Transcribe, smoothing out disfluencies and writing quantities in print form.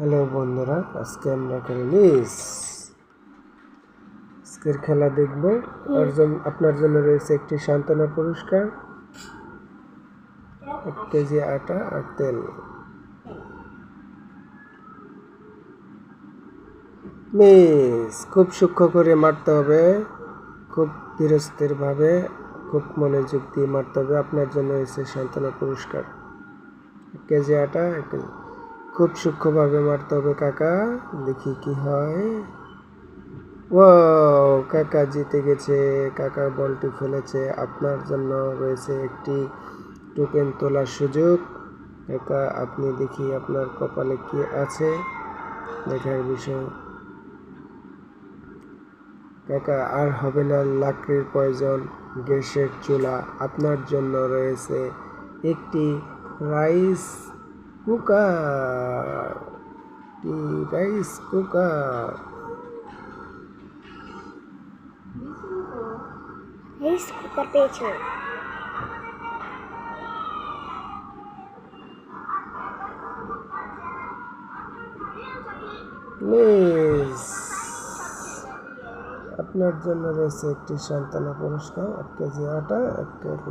Hello বন্ধুরা, আজকে আমরা টেনিস আজকের খেলা দেখব। আপনার জন্য রয়েছে একটি সান্ত্বনা পুরস্কার, 1 কেজি আটা আর তেল। মিস খুব সূক্ষ্ম করে মারতে হবে, খুব ধীরস্থিরভাবে, খুব মনোযোগ দিয়ে মারতে হবে। আপনার জন্য রয়েছে সান্ত্বনা পুরস্কার, 1 কেজি আটা, 1 কেজি। খুব সূক্ষ্মভাবে মারতে হবে কাকা, দেখি কি হয়। ও কাকা জিতে গেছে, কাকা বলটি ফেলেছে। আপনার জন্য রয়েছে একটি টোকেন তোলার সুযোগ। কাকা আপনি দেখি আপনার কপালে কি আছে, দেখার বিষয়। কাকা আর হবে না লাকড়ির প্রয়োজন, গ্যাসের চুলা। আপনার জন্য রয়েছে একটি rice cooker, rice cooker. Rice cooker পেয়েছো? মিস আপনার জন্য রয়েছে একটি সান্ত্বনা পুরস্কার, 1 কেজি আটা, 1 কেজি